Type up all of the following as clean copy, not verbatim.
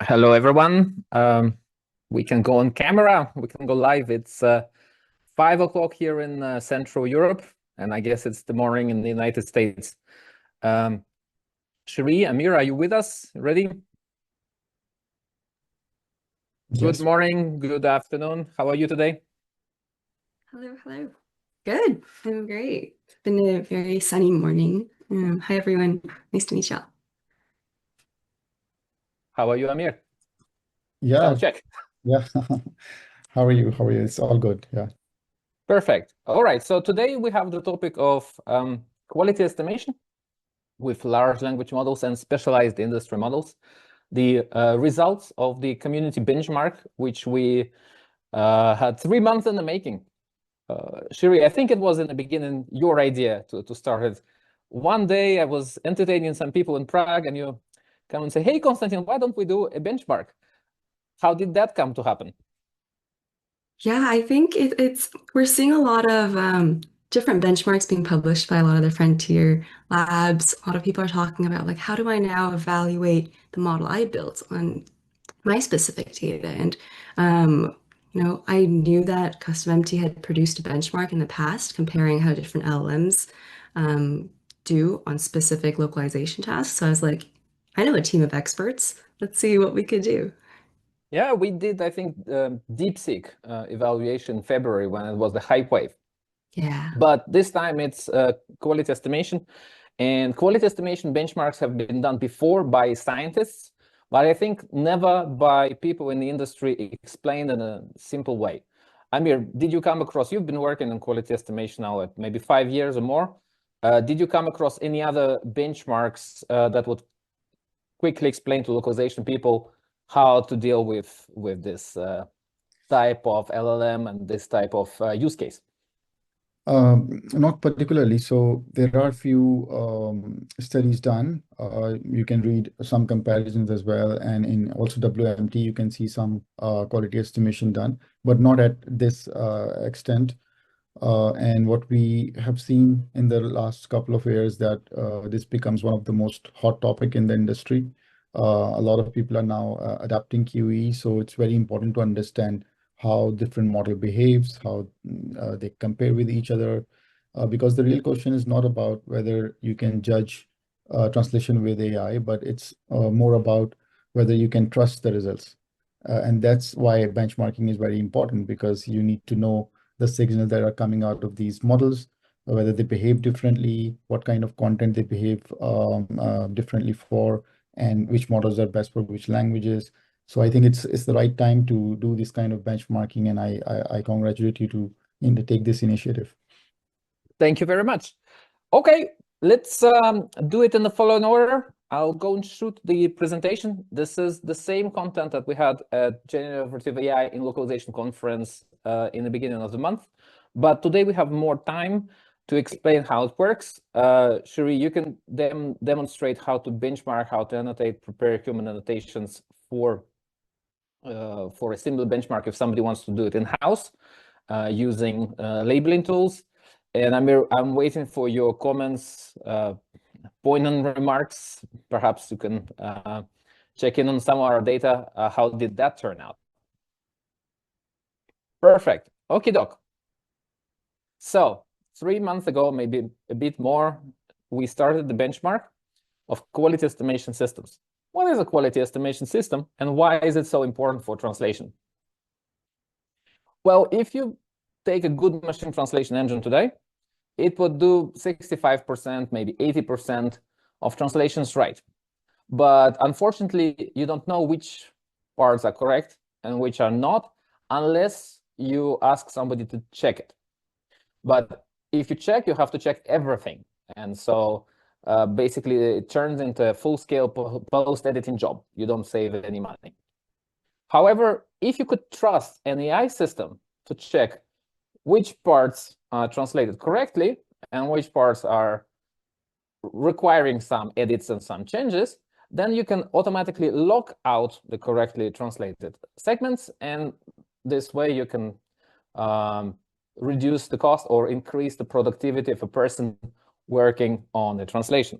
Hello, everyone. We can go on camera. We can go live. It's 5 o'clock here in Central Europe, and I guess it's the morning in the United States. Cherie, Amir, are you with us? Ready? Yes. Good morning, good afternoon. How are you today? Hello. Good. I'm great. It's been a very sunny morning. Hi, everyone. Nice to meet y'all. How are you, Amir? Yeah. Sound check. Yeah. How are you? How are you? It's all good. Yeah. Perfect. All right. So today we have the topic of quality estimation with large language models and specialized industry models. The results of the community benchmark, which we had 3 months in the making. Cherie, I think it was in the beginning your idea to start it. One day I was entertaining some people in Prague, and you come and say, "Hey, Konstantin, why don't we do a benchmark?" How did that come to happen? Yeah, I think we're seeing a lot of different benchmarks being published by a lot of the frontier labs. A lot of people are talking about like, how do I now evaluate the model I built on my specific data? And I knew that CustomMT had produced a benchmark in the past comparing how different LLMs do on specific localization tasks. So I was like, I know a team of experts. Let's see what we could do. Yeah, we did, I think, DeepSeek evaluation in February when it was the hype wave. Yeah. But this time it's quality estimation. And quality estimation benchmarks have been done before by scientists, but I think never by people in the industry explained in a simple way. Amir, did you come across, you've been working on quality estimation now at maybe 5 years or more. Did you come across any other benchmarks that would quickly explain to localization people how to deal with this type of LLM and this type of use case? Not particularly. So there are few studies done. You can read some comparisons as well, and in also WMT you can see some quality estimation done, but not at this extent. And what we have seen in the last couple of years that this becomes one of the most hot topic in the industry. A lot of people are now adapting QE, so it's very important to understand how different model behaves, how they compare with each other, because the real question is not about whether you can judge translation with AI, but it's more about whether you can trust the results. And that's why benchmarking is very important, because you need to know the signals that are coming out of these models, whether they behave differently, what kind of content they behave differently for, and which models are best for which languages. So I think it's the right time to do this kind of benchmarking, and I congratulate you to take this initiative. Thank you very much. Okay, let's do it in the following order. I'll go and shoot the presentation. This is the same content that we had at Generative AI in Localization Conference in the beginning of the month. But today we have more time to explain how it works. Cherie, you can demonstrate how to benchmark, how to annotate, prepare human annotations for a similar benchmark if somebody wants to do it in-house using labeling tools. And I'm waiting for your comments, poignant remarks. Perhaps you can check in on some of our data. How did that turn out? Perfect. Okay, doc. So 3 months ago, maybe a bit more, we started the benchmark of quality estimation systems. What is a quality estimation system, and why is it so important for translation? Well, if you take a good machine translation engine today, it would do 65%, maybe 80% of translations right. But unfortunately, you don't know which parts are correct and which are not, unless you ask somebody to check it. But if you check, you have to check everything. And so basically, it turns into a full-scale post-editing job. You don't save any money. However, if you could trust an AI system to check which parts are translated correctly and which parts are requiring some edits and some changes, then you can automatically lock out the correctly translated segments, and this way you can reduce the cost or increase the productivity of a person working on the translation.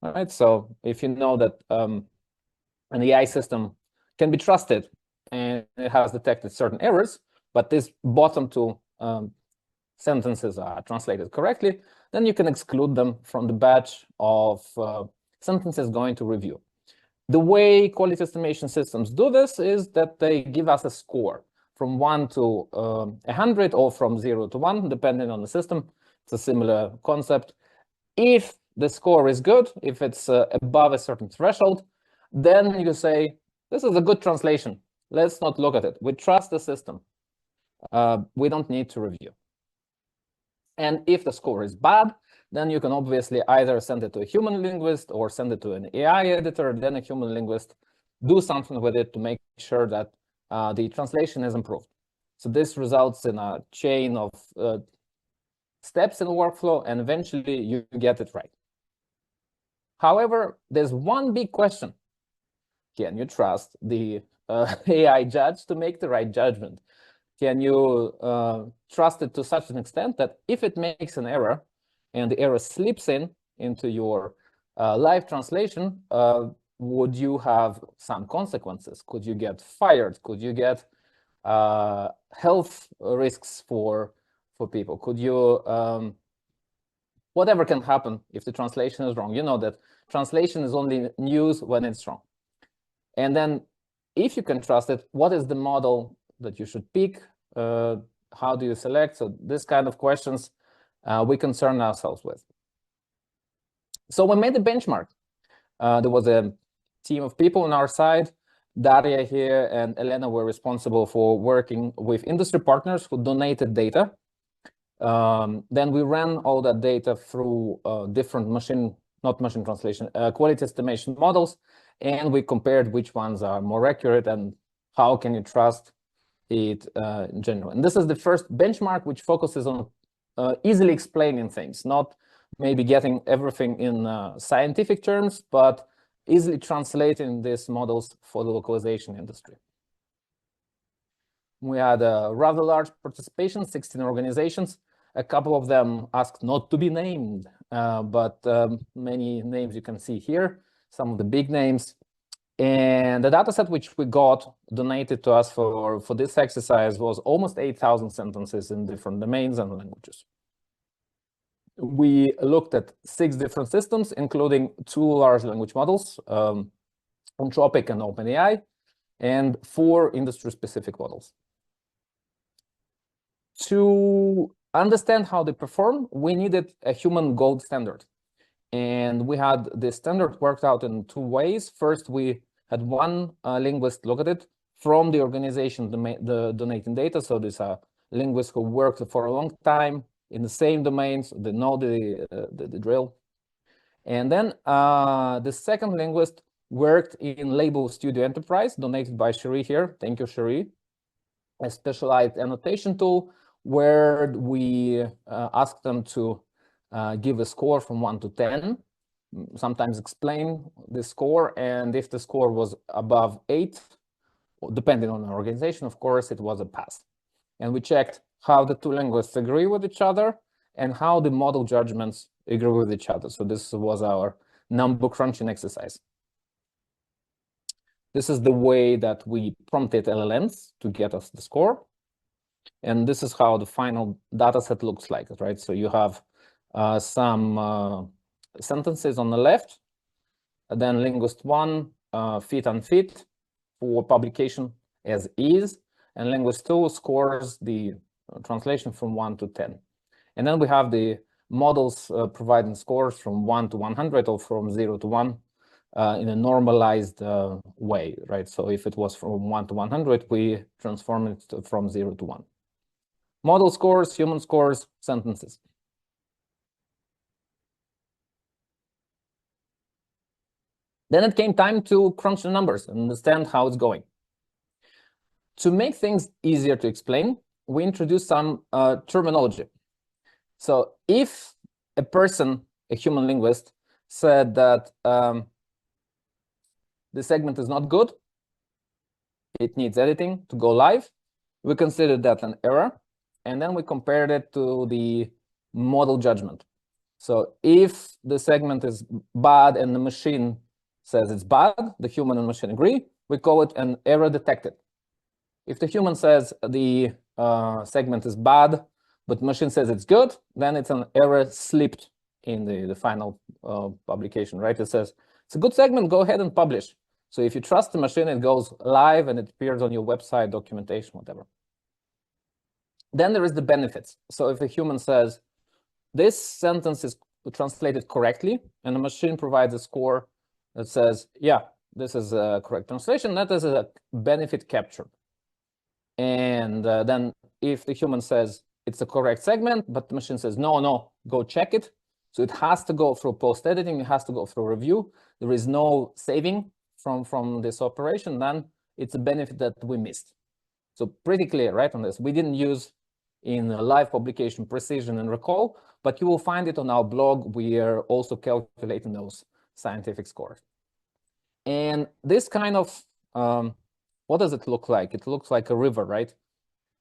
All right, so if you know that an AI system can be trusted and it has detected certain errors, but these bottom two sentences are translated correctly, then you can exclude them from the batch of sentences going to review. The way quality estimation systems do this is that they give us a score from 1 to 100 or from 0 to 1, depending on the system. It's a similar concept. If the score is good, if it's above a certain threshold, then you say, this is a good translation. Let's not look at it. We trust the system. We don't need to review. And if the score is bad, then you can obviously either send it to a human linguist or send it to an AI editor, then a human linguist do something with it to make sure that the translation is improved. So this results in a chain of steps in the workflow, and eventually you get it right. However, there's one big question. Can you trust the AI judge to make the right judgment? Can you trust it to such an extent that if it makes an error and the error slips into your live translation, would you have some consequences? Could you get fired? Could you get health risks for people? Could you, whatever can happen if the translation is wrong? You know that translation is only news when it's wrong. And then if you can trust it, what is the model that you should pick? How do you select? So this kind of questions we concern ourselves with. So we made a benchmark. There was a team of people on our side. Daria here and Elena were responsible for working with industry partners who donated data. Then we ran all that data through different quality estimation models, and we compared which ones are more accurate and how can you trust it in general. And this is the first benchmark which focuses on easily explaining things, not maybe getting everything in scientific terms, but easily translating these models for the localization industry. We had a rather large participation, 16 organizations. A couple of them asked not to be named, but many names you can see here, some of the big names. And the dataset which we got donated to us for this exercise was almost 8,000 sentences in different domains and languages. We looked at 6 different systems, including 2 large language models, Anthropic and OpenAI, and 4 industry-specific models. To understand how they perform, we needed a human gold standard. And we had the standard worked out in 2 ways. First, we had one linguist look at it from the organization donating data. So these are linguists who worked for a long time in the same domains, they know the drill. And then the second linguist worked in Label Studio Enterprise, donated by Cherie here. Thank you, Cherie. A specialized annotation tool where we asked them to give a score from 1 to 10, sometimes explain the score, and if the score was above 8, depending on the organization, of course, it was a pass. And we checked how the 2 linguists agree with each other and how the model judgments agree with each other. So this was our number crunching exercise. This is the way that we prompted LLMs to get us the score. And this is how the final data set looks like, right? So you have some sentences on the left, and then linguist 1, fit unfit for publication as is, and linguist 2 scores the translation from 1 to 10. And then we have the models providing scores from 1 to 100 or from 0 to 1 in a normalized way, right? So if it was from 1 to 100, we transform it from 0 to 1. Model scores, human scores, sentences. Then it came time to crunch the numbers and understand how it's going. To make things easier to explain, we introduced some terminology. So if a person, a human linguist, said that the segment is not good, it needs editing to go live, we considered that an error, and then we compared it to the model judgment. So if the segment is bad and the machine says it's bad, the human and machine agree, we call it an error detected. If the human says the segment is bad, but machine says it's good, then it's an error slipped in the final publication, right? It says, it's a good segment, go ahead and publish. So if you trust the machine, it goes live and it appears on your website, documentation, whatever. Then there is the benefits. So if a human says, this sentence is translated correctly, and the machine provides a score that says, yeah, this is a correct translation, that is a benefit captured. And then if the human says it's a correct segment, but the machine says, no, go check it. So it has to go through post-editing, it has to go through review. There is no saving from this operation, then it's a benefit that we missed. So pretty clear, right, on this. We didn't use in live publication precision and recall, but you will find it on our blog. We are also calculating those scientific scores. And this kind of, what does it look like? It looks like a river, right?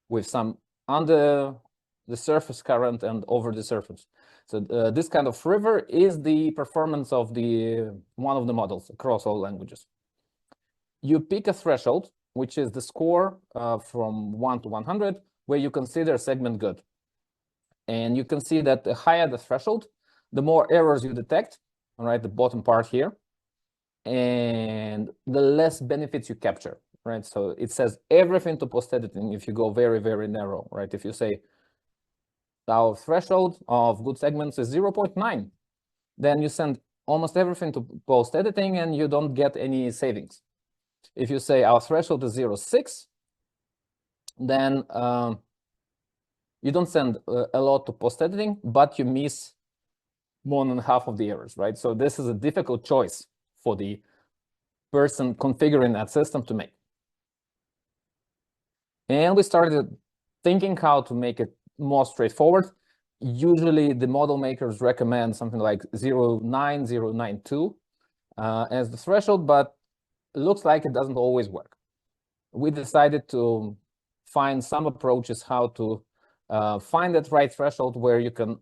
With some under the surface current and over the surface. So this kind of river is the performance of one of the models across all languages. You pick a threshold, which is the score from 1 to 100, where you consider segment good. And you can see that the higher the threshold, the more errors you detect, all right, the bottom part here, and the less benefits you capture, right? So it says everything to post-editing if you go very, very narrow, right? If you say our threshold of good segments is 0.9, then you send almost everything to post-editing and you don't get any savings. If you say our threshold is 0.6, then you don't send a lot to post-editing, but you miss more than half of the errors, right? So this is a difficult choice for the person configuring that system to make. And we started thinking how to make it more straightforward. Usually the model makers recommend something like 0.9, 0.92 as the threshold, but it looks like it doesn't always work. We decided to find some approaches how to find that right threshold where you can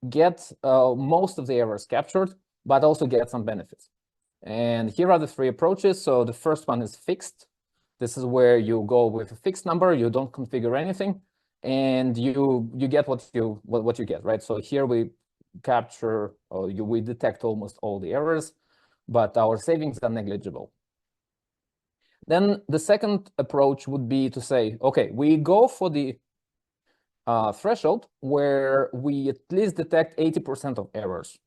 get most of the errors captured, but also get some benefits. And here are the three approaches. So the first one is fixed. This is where you go with a fixed number, you don't configure anything, and you get what you get, right? So here we capture, we detect almost all the errors, but our savings are negligible. Then the second approach would be to say, okay, we go for the threshold where we at least detect 80% of errors.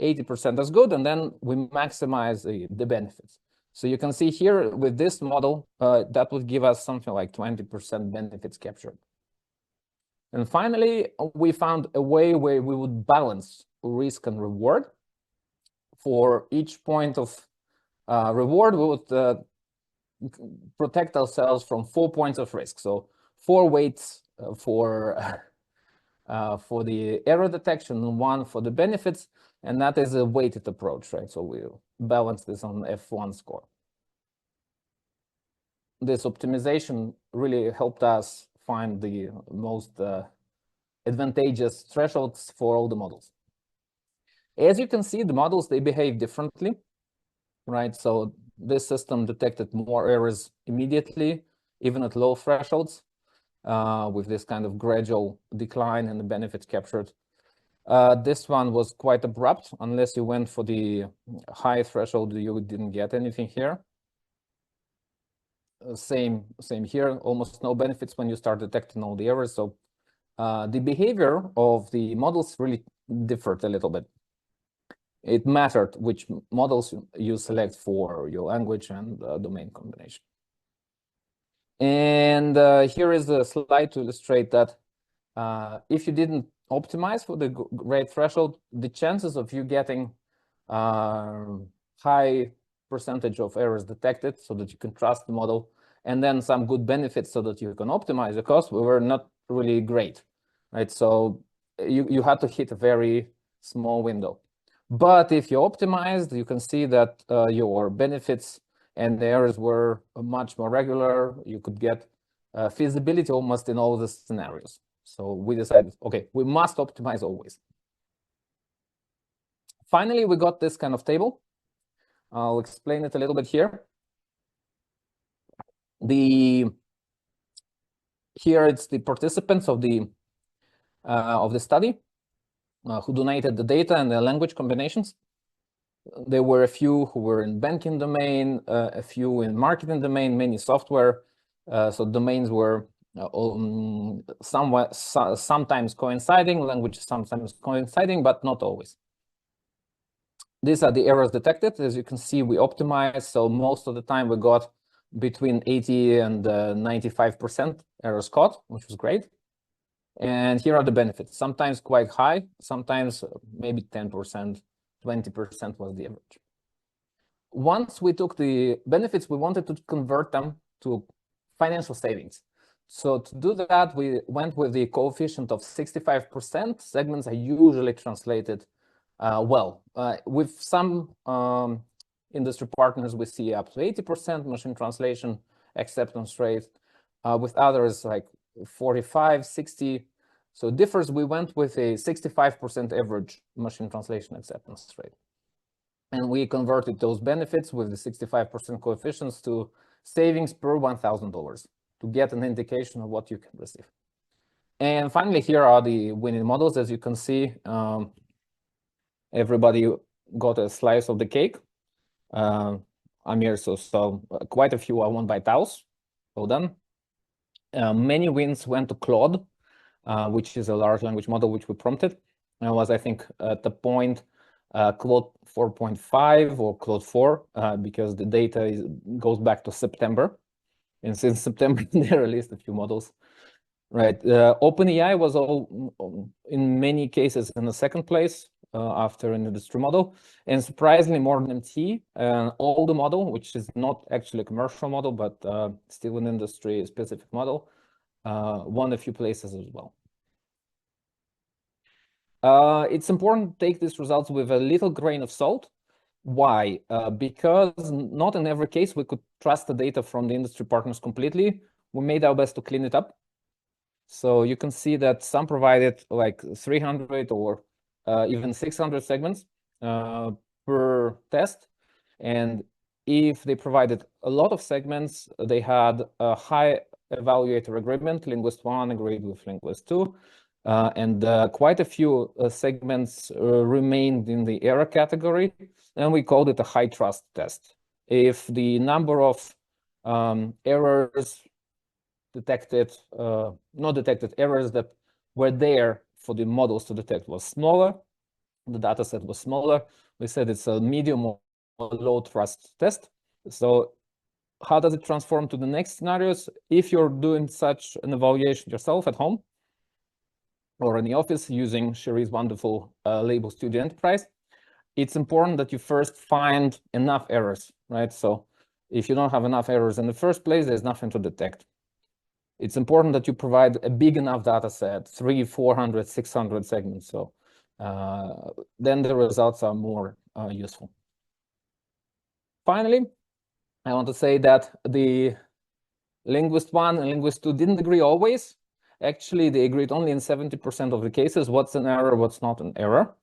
80% is good, and then we maximize the benefits. So you can see here with this model, that would give us something like 20% benefits captured. And finally, we found a way where we would balance risk and reward. For each point of reward, we would protect ourselves from 4 points of risk. So 4 weights for the error detection and 1 for the benefits, and that is a weighted approach, right? So we'll balance this on F1 score. This optimization really helped us find the most advantageous thresholds for all the models. As you can see, the models, they behave differently, right? So this system detected more errors immediately, even at low thresholds, with this kind of gradual decline in the benefits captured. This one was quite abrupt. Unless you went for the high threshold, you didn't get anything here. Same here, almost no benefits when you start detecting all the errors. So the behavior of the models really differed a little bit. It mattered which models you select for your language and domain combination. And here is a slide to illustrate that if you didn't optimize for the rate threshold, the chances of you getting high percentage of errors detected so that you can trust the model, and then some good benefits so that you can optimize the cost, were not really great, right? So you had to hit a very small window. But if you optimized, you can see that your benefits and the errors were much more regular. You could get feasibility almost in all the scenarios. So we decided, okay, we must optimize always. Finally, we got this kind of table. I'll explain it a little bit here. Here it's the participants of the study who donated the data and the language combinations. There were a few who were in banking domain, a few in marketing domain, many software. So domains were sometimes coinciding, languages sometimes coinciding, but not always. These are the errors detected. As you can see, we optimized. So most of the time we got between 80 and 95% errors caught, which was great. And here are the benefits. Sometimes quite high, sometimes maybe 10%, 20% was the average. Once we took the benefits, we wanted to convert them to financial savings. So to do that, we went with the coefficient of 65%. Segments are usually translated well. With some industry partners, we see up to 80% machine translation acceptance rate. With others, like 45, 60. So it differs. We went with a 65% average machine translation acceptance rate. And we converted those benefits with the 65% coefficients to savings per $1,000 to get an indication of what you can receive. And finally, here are the winning models. As you can see, everybody got a slice of the cake. Amir, so quite a few are won by Taos. Well done. Many wins went to Claude, which is a large language model which we prompted. And was, I think, at the point Claude 4.5 or Claude 4, because the data goes back to September. And since September, they released a few models. Right. OpenAI was in many cases in the second place after an industry model. And surprisingly, more than MT, all the model, which is not actually a commercial model, but still an industry-specific model, won a few places as well. It's important to take these results with a little grain of salt. Why? Because not in every case we could trust the data from the industry partners completely. We made our best to clean it up. So you can see that some provided like 300 or even 600 segments per test. And if they provided a lot of segments, they had a high evaluator agreement. Linguist 1 agreed with Linguist 2. And quite a few segments remained in the error category. And we called it a high trust test. If the number of errors detected, not detected errors that were there for the models to detect was smaller, the data set was smaller, we said it's a medium or low trust test. So how does it transform to the next scenarios? If you're doing such an evaluation yourself at home or in the office using Sherry's wonderful Label Studio Enterprise, it's important that you first find enough errors, right? So if you don't have enough errors in the first place, there's nothing to detect. It's important that you provide a big enough data set, 300, 400, 600 segments. So then the results are more useful. Finally, I want to say that the Linguist 1 and Linguist 2 didn't agree always. Actually, they agreed only in 70% of the cases. What's an error, what's not an error,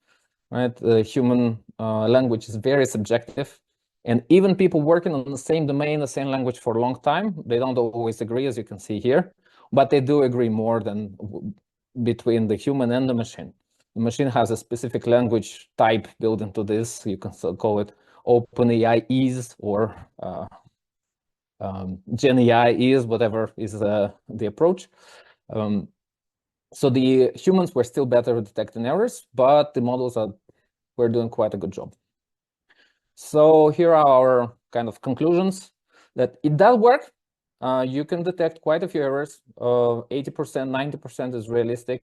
right? The human language is very subjective. And even people working on the same domain, the same language for a long time, they don't always agree, as you can see here, but they do agree more than between the human and the machine. The machine has a specific language type built into this. You can call it OpenAI is or GenAI is, whatever is the approach. So the humans were still better at detecting errors, but the models were doing quite a good job. So here are our kind of conclusions that it does work. You can detect quite a few errors. 80%, 90% is realistic.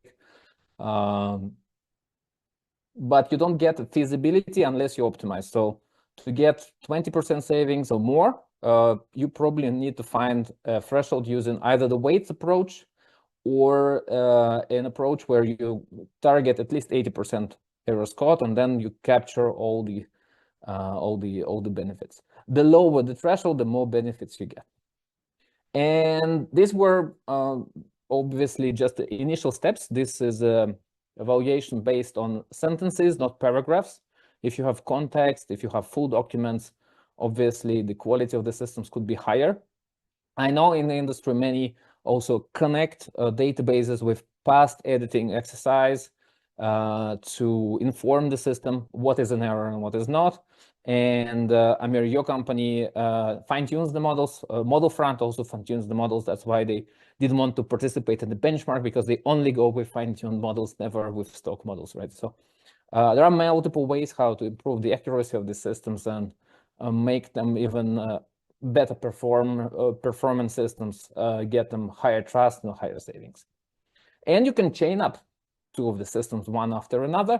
But you don't get feasibility unless you optimize. So to get 20% savings or more, you probably need to find a threshold using either the weights approach or an approach where you target at least 80% errors caught, and then you capture all the benefits. The lower the threshold, the more benefits you get. And these were obviously just the initial steps. This is evaluation based on sentences, not paragraphs. If you have context, if you have full documents, obviously the quality of the systems could be higher. I know in the industry, many also connect databases with past editing exercise to inform the system what is an error and what is not. And Amir, your company fine-tunes the models. Model Front also fine-tunes the models. That's why they didn't want to participate in the benchmark, because they only go with fine-tuned models, never with stock models, right? So there are multiple ways how to improve the accuracy of the systems and make them even better performance systems, get them higher trust and higher savings. And you can chain up two of the systems one after another.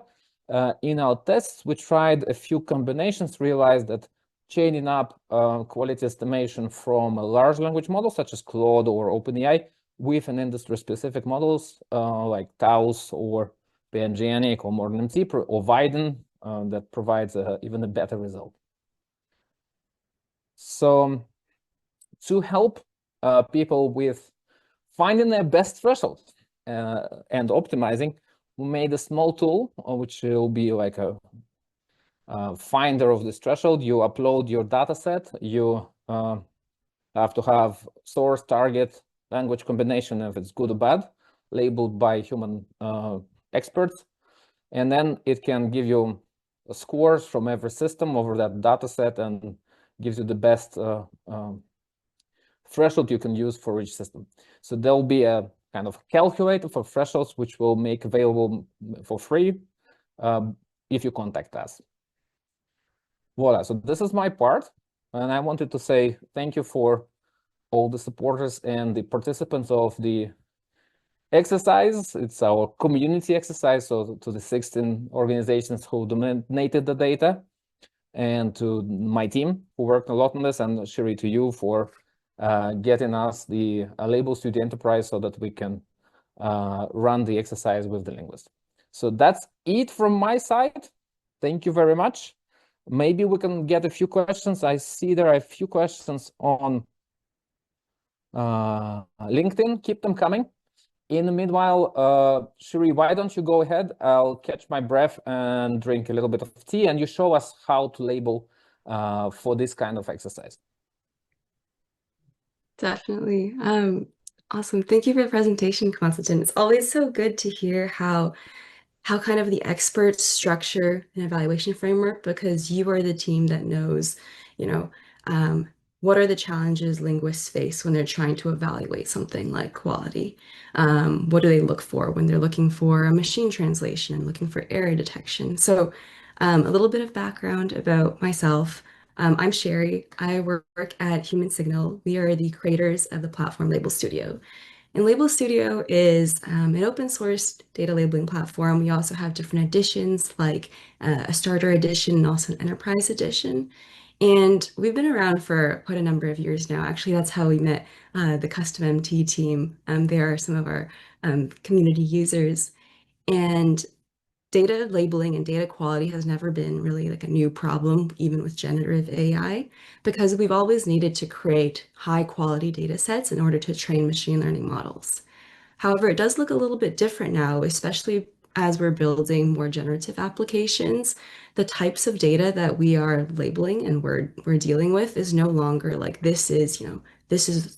In our tests, we tried a few combinations, realized that chaining up quality estimation from a large language model such as Claude or OpenAI with an industry-specific models like Taos or PNGenic or MorganMT or Widen that provides even a better result. So to help people with finding their best threshold and optimizing, we made a small tool, which will be like a finder of this threshold. You upload your data set. You have to have source, target, language combination, if it's good or bad, labeled by human experts. And then it can give you scores from every system over that data set and gives you the best threshold you can use for each system. So there'll be a kind of calculator for thresholds, which we'll make available for free if you contact us. Voila, so this is my part. And I wanted to say thank you for all the supporters and the participants of the exercise. It's our community exercise, so to the 16 organizations who donated the data, and to my team who worked a lot on this, and Shiri, to you for getting us the Label Studio Enterprise so that we can run the exercise with the linguist. So that's it from my side. Thank you very much. Maybe we can get a few questions. I see there are a few questions on LinkedIn. Keep them coming. In the meanwhile, Shiri, why don't you go ahead? I'll catch my breath and drink a little bit of tea, and you show us how to label for this kind of exercise. Definitely. Awesome. Thank you for the presentation, Konstantin. It's always so good to hear how kind of the experts structure an evaluation framework, because you are the team that knows, what are the challenges linguists face when they're trying to evaluate something like quality? What do they look for when they're looking for a machine translation and looking for error detection? So a little bit of background about myself. I'm Sherry. I work at Human Signal. We are the creators of the platform Label Studio. And Label Studio is an open source data labeling platform. We also have different editions, like a starter edition and also an enterprise edition. And we've been around for quite a number of years now. Actually, that's how we met the Custom MT team. They are some of our community users. And data labeling and data quality has never been really like a new problem, even with generative AI, because we've always needed to create high quality data sets in order to train machine learning models. However, it does look a little bit different now, especially as we're building more generative applications. The types of data that we are labeling and we're dealing with is no longer like this is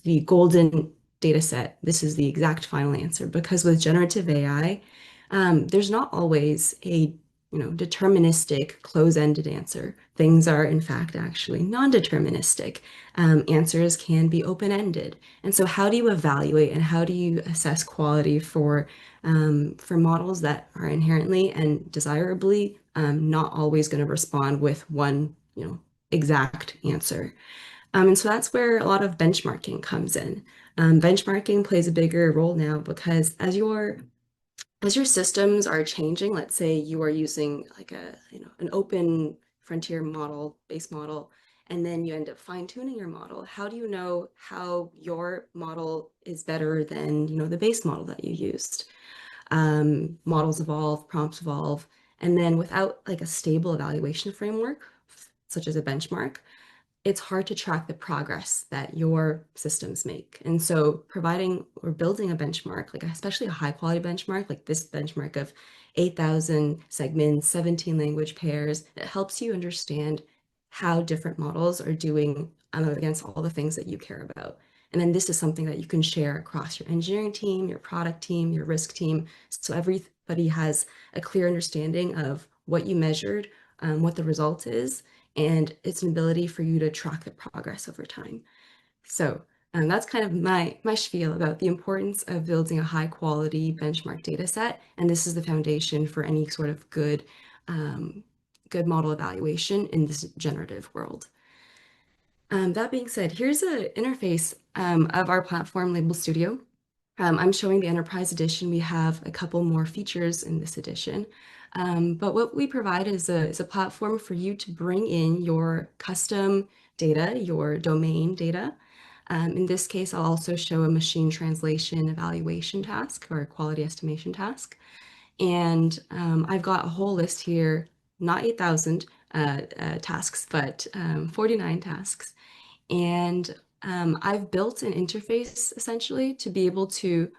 the golden data set. This is the exact final answer. Because with generative AI, there's not always a deterministic close-ended answer. Things are in fact actually non-deterministic. Answers can be open-ended. And so how do you evaluate and how do you assess quality for models that are inherently and desirably not always going to respond with one exact answer? And so that's where a lot of benchmarking comes in. Benchmarking plays a bigger role now, because as your systems are changing, let's say you are using like an open frontier model, base model, and then you end up fine-tuning your model. How do you know how your model is better than the base model that you used? Models evolve, prompts evolve, and then without like a stable evaluation framework, such as a benchmark, it's hard to track the progress that your systems make. And so providing or building a benchmark, like especially a high quality benchmark, like this benchmark of 8,000 segments, 17 language pairs, it helps you understand how different models are doing against all the things that you care about. And then this is something that you can share across your engineering team, your product team, your risk team. So everybody has a clear understanding of what you measured, what the result is, and it's an ability for you to track the progress over time. So that's kind of my spiel about the importance of building a high quality benchmark data set. And this is the foundation for any sort of good model evaluation in this generative world. That being said, here's an interface of our platform, Label Studio. I'm showing the Enterprise Edition. We have a couple more features in this edition. But what we provide is a platform for you to bring in your custom data, your domain data. In this case, I'll also show a machine translation evaluation task or a quality estimation task. And I've got a whole list here, not 8,000 tasks, but 49 tasks. And I've built an interface essentially to be able to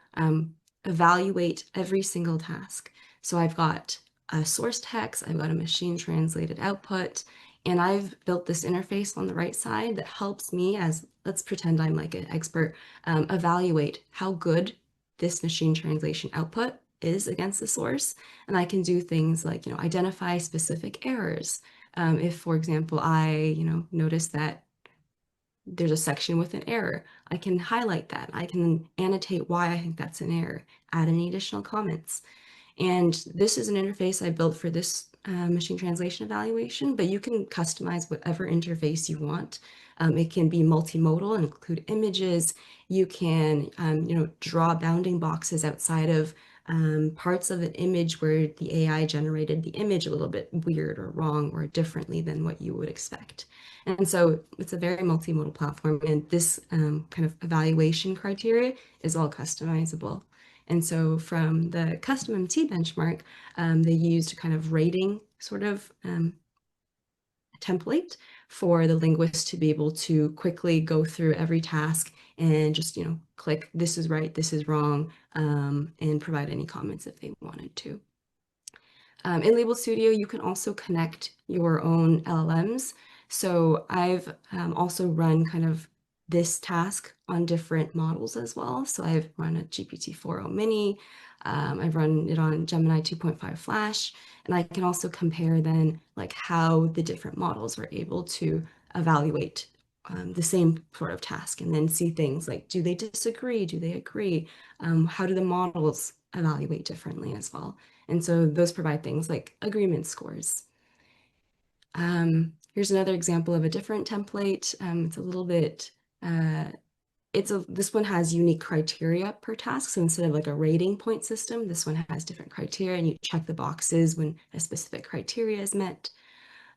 evaluate every single task. So I've got a source text, I've got a machine translated output, and I've built this interface on the right side that helps me, as let's pretend I'm like an expert, evaluate how good this machine translation output is against the source. And I can do things like, identify specific errors. If, for example, I, notice that there's a section with an error, I can highlight that. I can annotate why I think that's an error, add any additional comments. And this is an interface I built for this machine translation evaluation, but you can customize whatever interface you want. It can be multimodal and include images. You can, draw bounding boxes outside of parts of an image where the AI generated the image a little bit weird or wrong or differently than what you would expect. And so it's a very multimodal platform, and this kind of evaluation criteria is all customizable. And so from the custom MT benchmark, they used a kind of rating sort of template for the linguist to be able to quickly go through every task and just, click this is right, this is wrong, and provide any comments if they wanted to. In Label Studio, you can also connect your own LLMs. So I've also run kind of this task on different models as well. So I've run a GPT-4o Mini, I've run it on Gemini 2.5 Flash, and I can also compare then like how the different models are able to evaluate the same sort of task, and then see things like, do they disagree? Do they agree? How do the models evaluate differently as well? And so those provide things like agreement scores. Here's another example of a different template. It's a little bit, this one has unique criteria per task. So instead of like a rating point system, this one has different criteria, and you check the boxes when a specific criteria is met.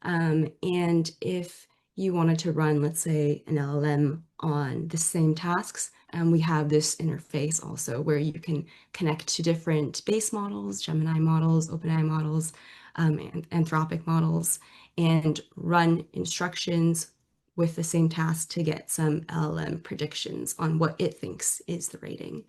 And if you wanted to run, let's say, an LLM on the same tasks, we have this interface also where you can connect to different base models, Gemini models, OpenAI models, and Anthropic models, and run instructions with the same task to get some LLM predictions on what it thinks is the rating.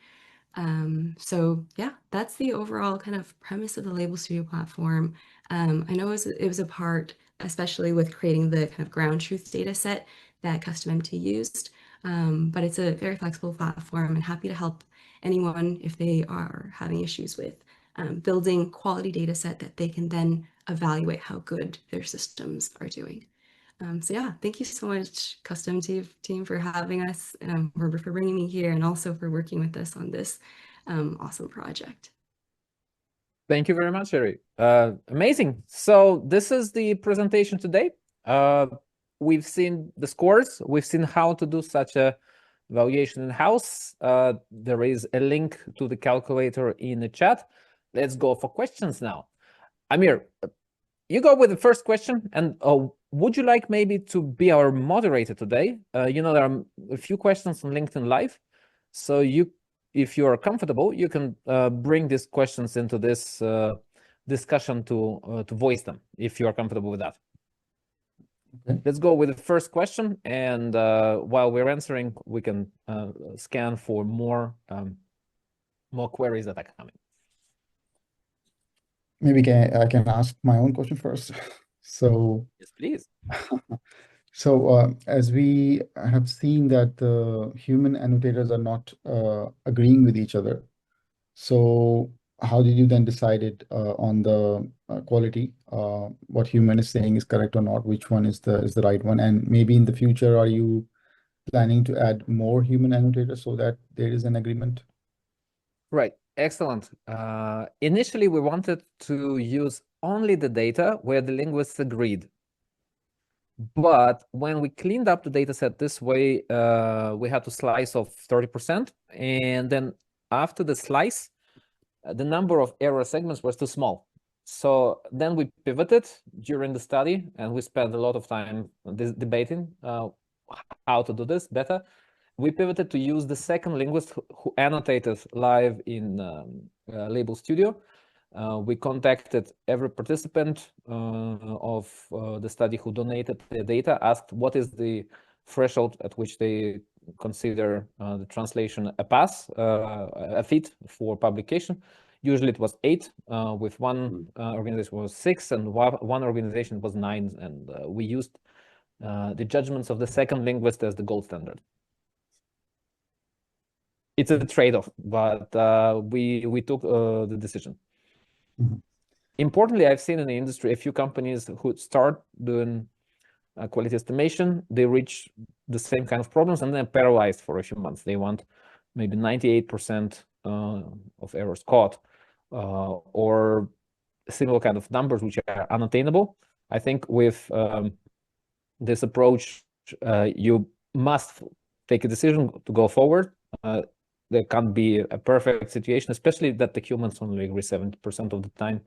So yeah, that's the overall kind of premise of the Label Studio platform. I know it was a part, especially with creating the kind of ground truth data set that CustomMT used, but it's a very flexible platform, and happy to help anyone if they are having issues with building quality data set that they can then evaluate how good their systems are doing. So yeah, thank you so much, Custom team, for having us, for bringing me here, and also for working with us on this awesome project. Thank you very much, Sherry. Amazing. So this is the presentation today. We've seen the scores. We've seen how to do such a evaluation in-house. There is a link to the calculator in the chat. Let's go for questions now. Amir, you go with the first question, and would you like maybe to be our moderator today? There are a few questions on LinkedIn Live, so if you are comfortable, you can bring these questions into this discussion to voice them, if you are comfortable with that. Okay. Let's go with the first question, and while we're answering, we can scan for more queries that are coming. Maybe I can ask my own question first. So yes, please. So as we have seen that the human annotators are not agreeing with each other. So how did you then decide it on the quality? What human is saying is correct or not? Which one is the right one? And maybe in the future, are you planning to add more human annotators so that there is an agreement? Right, excellent. Initially, we wanted to use only the data where the linguists agreed. But when we cleaned up the data set this way, we had to slice off 30%. And then after the slice, the number of error segments was too small. So then we pivoted during the study, and we spent a lot of time debating how to do this better. We pivoted to use the second linguist who annotated live in Label Studio. We contacted every participant of the study who donated their data, asked what is the threshold at which they consider the translation a pass, a fit for publication. Usually it was 8, with one organization was 6, and one organization was 9, and we used the judgments of the second linguist as the gold standard. It's a trade-off, but we took the decision. Importantly, I've seen in the industry a few companies who start doing quality estimation, they reach the same kind of problems and then paralyzed for a few months. They want maybe 98% of errors caught, or similar kind of numbers which are unattainable. I think with this approach, you must take a decision to go forward. There can't be a perfect situation, especially that the humans only agree 70% of the time.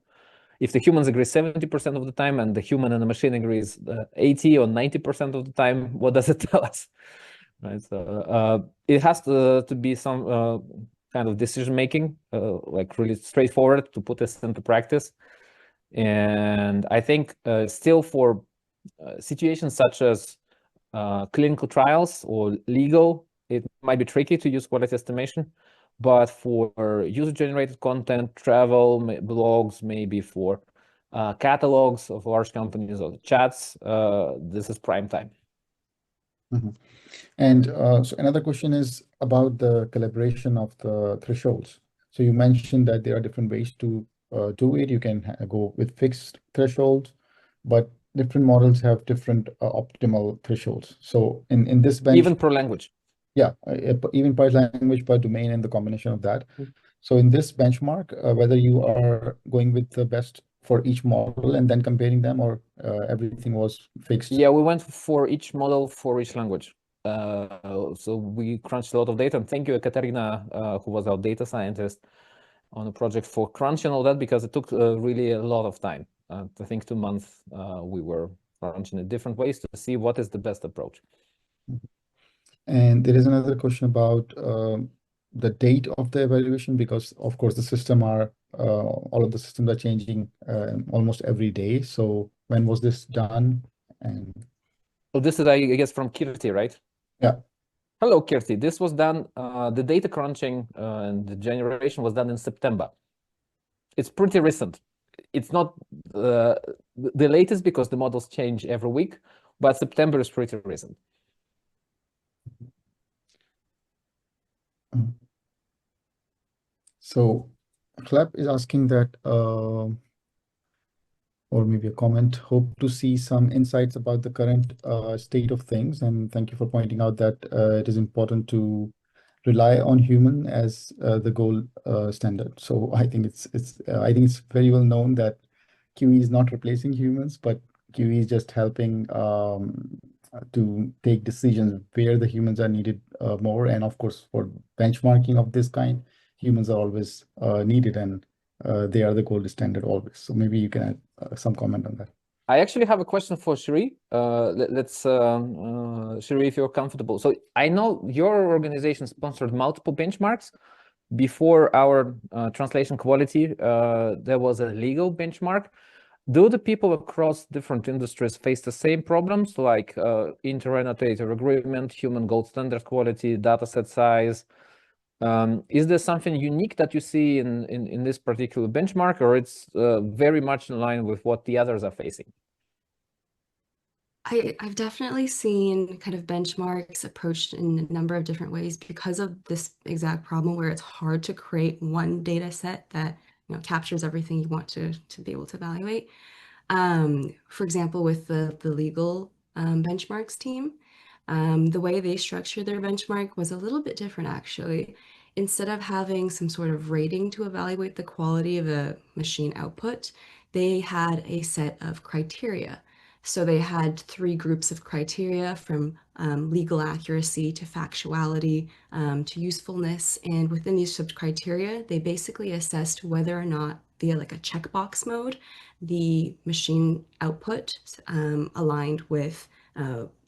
If the humans agree 70% of the time and the human and the machine agrees 80 or 90% of the time, what does it tell us? Right. So it has to be some kind of decision making, like really straightforward to put this into practice. And I think still for situations such as clinical trials or legal, it might be tricky to use quality estimation. But for user-generated content, travel, blogs, maybe for catalogs of large companies or chats, this is prime time. And so another question is about the calibration of the thresholds. So you mentioned that there are different ways to do it. You can go with fixed thresholds, but different models have different optimal thresholds. So in this bench, even per language. Yeah, even per language, per domain, and the combination of that. So in this benchmark, whether you are going with the best for each model and then comparing them, or everything was fixed? Yeah, we went for each model for each language. So we crunched a lot of data, and thank you, Katerina, who was our data scientist on the project, for crunching all that, because it took really a lot of time. I think 2 months we were crunching in different ways to see what is the best approach. And there is another question about the date of the evaluation, because of course the system are all of the systems are changing almost every day. So when was this done? And so this is, I guess, from Kirti, right? Yeah. Hello, Kirti. This was done, the data crunching and the generation was done in September. It's pretty recent. It's not the latest because the models change every week, but September is pretty recent. So Clap is asking that, or maybe a comment, hope to see some insights about the current state of things. And thank you for pointing out that it is important to rely on human as the gold standard. So I think it's very well known that QE is not replacing humans, but QE is just helping to take decisions where the humans are needed more. And of course, for benchmarking of this kind, humans are always needed, and they are the gold standard always. So maybe you can add some comment on that. I actually have a question for Shri. Let's, Shri, if you're comfortable. So I know your organization sponsored multiple benchmarks. Before our translation quality, there was a legal benchmark. Do the people across different industries face the same problems, like inter-annotator agreement, human gold standard quality, dataset size? Is there something unique that you see in this particular benchmark, or it's very much in line with what the others are facing? I've definitely seen kind of benchmarks approached in a number of different ways because of this exact problem where it's hard to create one data set that, captures everything you want to be able to evaluate. For example, with the legal benchmarks team, the way they structured their benchmark was a little bit different, actually. Instead of having some sort of rating to evaluate the quality of a machine output, they had a set of criteria. So they had three groups of criteria from legal accuracy to factuality to usefulness. And within these sub-criteria, they basically assessed whether or not via like a checkbox mode, the machine output aligned with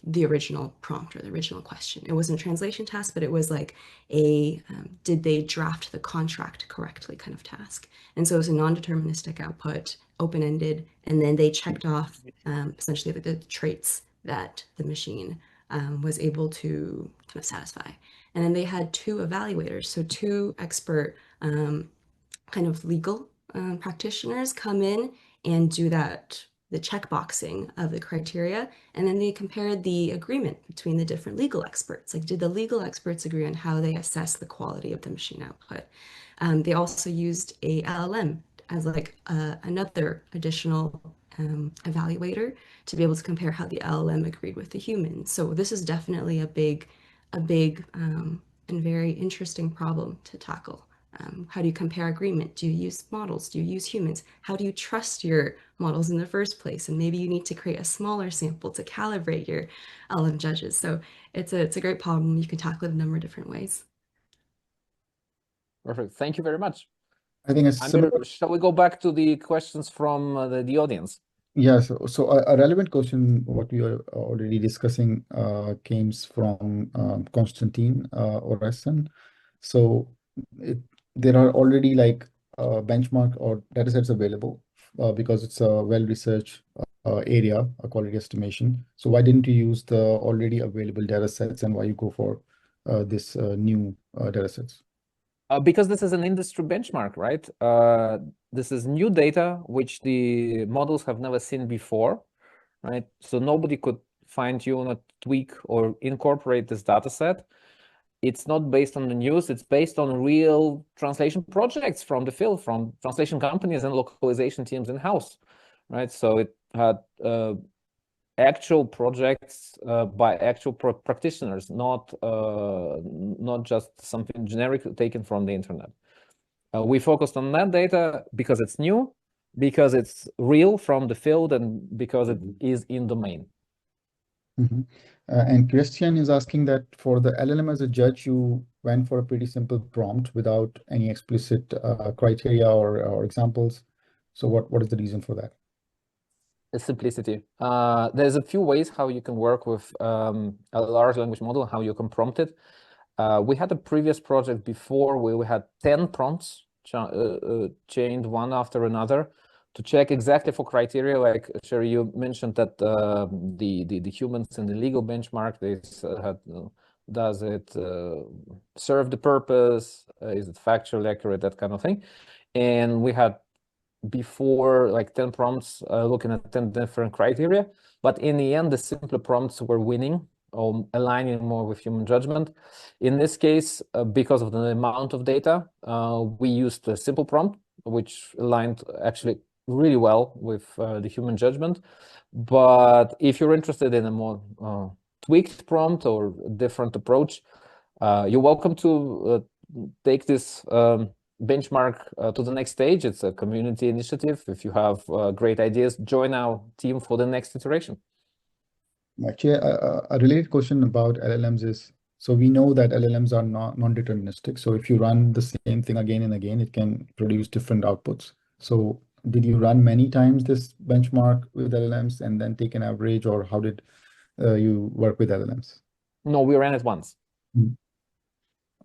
the original prompt or the original question. It wasn't a translation task, but it was like did they draft the contract correctly kind of task. And so it was a non-deterministic output, open-ended, and then they checked off essentially the traits that the machine was able to kind of satisfy. And then they had two evaluators, so two expert kind of legal practitioners come in and do the checkboxing of the criteria, and then they compared the agreement between the different legal experts. Like, did the legal experts agree on how they assess the quality of the machine output? They also used a LLM as like another additional evaluator to be able to compare how the LLM agreed with the human. So this is definitely a big and very interesting problem to tackle. How do you compare agreement? Do you use models? Do you use humans? How do you trust your models in the first place? And maybe you need to create a smaller sample to calibrate your LM judges. So it's a great problem. You can tackle it a number of different ways. Perfect. Thank you very much. I think it's Amir, similar. shall we go back to the questions from the audience? Yeah, so a relevant question, what we are already discussing, came from Konstantin Oresen. So there are already like benchmark or data sets available because it's a well-researched area, a quality estimation. So why didn't you use the already available data sets, and why you go for this new data sets? Because this is an industry benchmark, right? This is new data which the models have never seen before, right? So nobody could fine-tune or tweak or incorporate this data set. It's not based on the news, it's based on real translation projects from the field, from translation companies and localization teams in-house, right? So it had actual projects by actual practitioners, not just something generic taken from the internet. We focused on that data because it's new, because it's real from the field, and because it is in domain. And Christian is asking that for the LLM as a judge, you went for a pretty simple prompt without any explicit criteria or examples. So what is the reason for that? Simplicity. There's a few ways how you can work with a large language model, how you can prompt it. We had a previous project before where we had 10 prompts chained one after another to check exactly for criteria. Like Sherry, you mentioned that the humans in the legal benchmark, they had, does it serve the purpose? Is it factually accurate? That kind of thing. And we had before like 10 prompts looking at 10 different criteria, but in the end the simpler prompts were winning or aligning more with human judgment. In this case, because of the amount of data, we used a simple prompt which aligned actually really well with the human judgment. But if you're interested in a more tweaked prompt or different approach, you're welcome to take this benchmark to the next stage. It's a community initiative. If you have great ideas, join our team for the next iteration. Actually, a related question about LLMs is, so we know that LLMs are non-deterministic. So if you run the same thing again and again, it can produce different outputs. So did you run many times this benchmark with LLMs and then take an average, or how did you work with LLMs? No, we ran it once.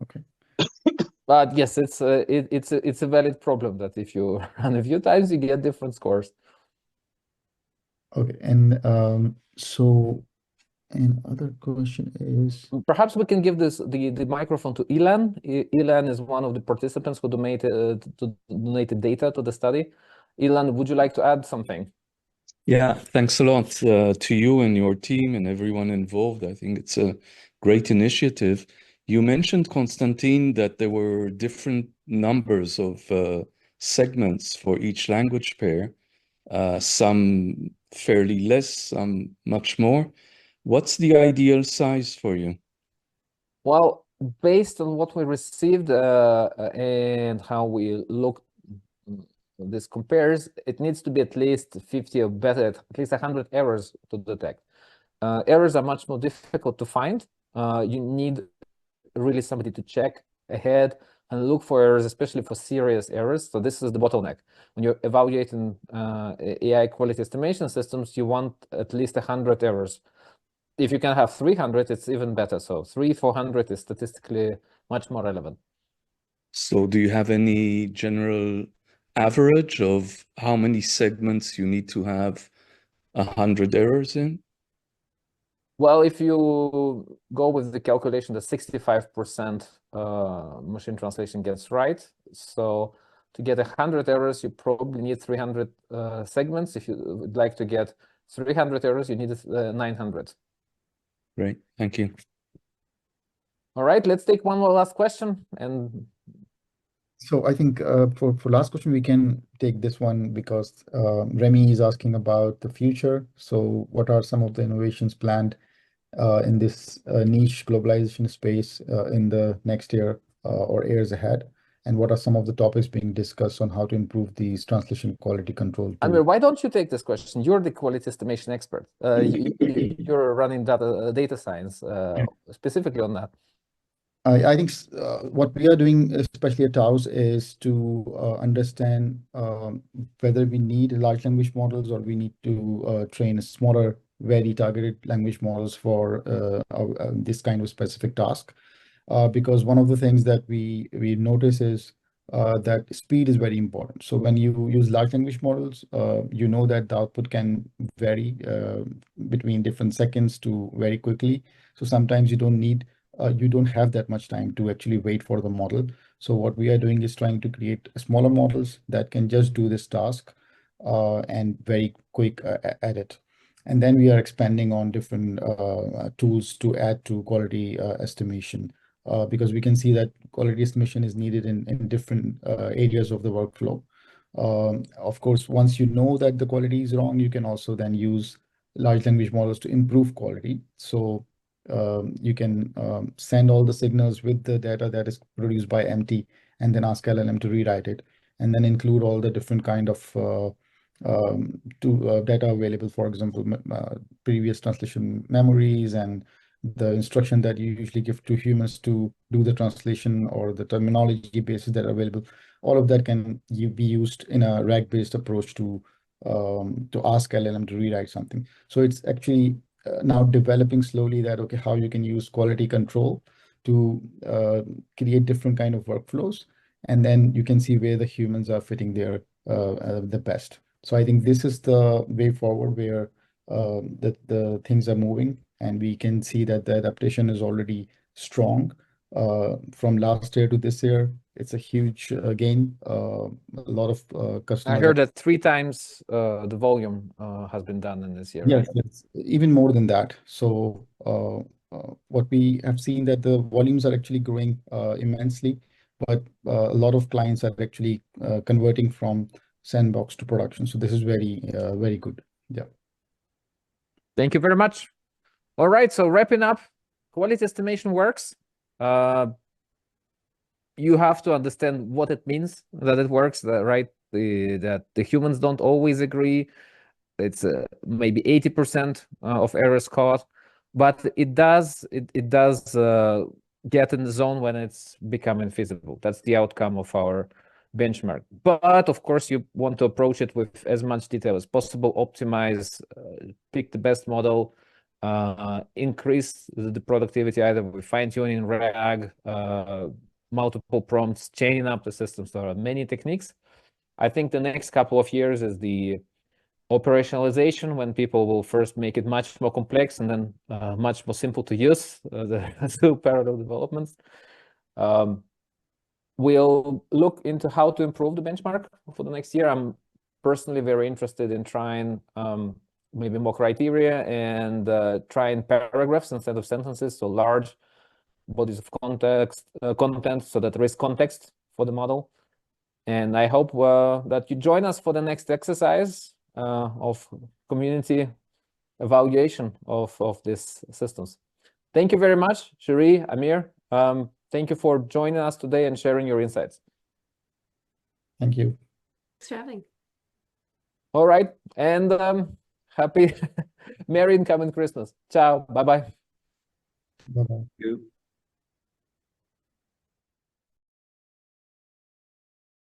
Okay. But yes, it's a valid problem that if you run a few times, you get different scores. Okay, and so another question is, perhaps we can give the microphone to Ilan. Ilan is one of the participants who donated data to the study. Ilan, would you like to add something? Yeah, thanks a lot to you and your team and everyone involved. I think it's a great initiative. You mentioned, Konstantin, that there were different numbers of segments for each language pair, some fairly less, some much more. What's the ideal size for you? Well, based on what we received and how we look, this compares, it needs to be at least 50 or better, at least 100 errors to detect. Errors are much more difficult to find. You need really somebody to check ahead and look for errors, especially for serious errors. So this is the bottleneck. When you're evaluating AI quality estimation systems, you want at least 100 errors. If you can have 300, it's even better. So 400 is statistically much more relevant. So do you have any general average of how many segments you need to have 100 errors in? Well, if you go with the calculation that 65% machine translation gets right, so to get 100 errors, you probably need 300 segments. If you would like to get 300 errors, you need 900. Great, thank you. All right, let's take one more last question. And so I think for last question, we can take this one because Remy is asking about the future. So what are some of the innovations planned in this niche globalization space in the next year or years ahead? And what are some of the topics being discussed on how to improve these translation quality control tools? Amir, why don't you take this question? You're the quality estimation expert. You're running data science specifically on that. I think what we are doing, especially at Taos, is to understand whether we need large language models or we need to train smaller, very targeted language models for this kind of specific task. Because one of the things that we notice is that speed is very important. So when you use large language models, you know that the output can vary between different seconds to very quickly. So sometimes you don't have that much time to actually wait for the model. So what we are doing is trying to create smaller models that can just do this task and very quick at it. And then we are expanding on different tools to add to quality estimation. Because we can see that quality estimation is needed in different areas of the workflow. Of course, once you know that the quality is wrong, you can also then use large language models to improve quality. So you can send all the signals with the data that is produced by MT and then ask LLM to rewrite it, and then include all the different kind of data available, for example, previous translation memories and the instruction that you usually give to humans to do the translation or the terminology bases that are available. All of that can be used in a RAG-based approach to ask LLM to rewrite something. So it's actually now developing slowly that, okay, how you can use quality control to create different kind of workflows. And then you can see where the humans are fitting there the best. So I think this is the way forward where the things are moving, and we can see that the adaptation is already strong. From last year to this year, it's a huge gain. A lot of customers. I heard that 3 times the volume has been done in this year. Yes, right? yes, even more than that. So what we have seen that the volumes are actually growing immensely, but a lot of clients are actually converting from sandbox to production. So this is very good. Yeah. Thank you very much. All right, so wrapping up, quality estimation works. You have to understand what it means that it works, right? That the humans don't always agree. It's maybe 80% of errors caught, but it does get in the zone when it's becoming feasible. That's the outcome of our benchmark. But of course, you want to approach it with as much detail as possible, optimize, pick the best model, increase the productivity either with fine-tuning RAG, multiple prompts, chaining up the systems. There are many techniques. I think the next couple of years is the operationalization, when people will first make it much more complex and then much more simple to use, the parallel developments. We'll look into how to improve the benchmark for the next year. I'm personally very interested in trying maybe more criteria and trying paragraphs instead of sentences, so large bodies of content, so that there is context for the model. And I hope that you join us for the next exercise of community evaluation of these systems. Thank you very much, Cherie, Amir. Thank you for joining us today and sharing your insights. Thank you. Thanks for having. All right, and happy Merry and coming Christmas. Ciao, bye-bye. Bye-bye. You.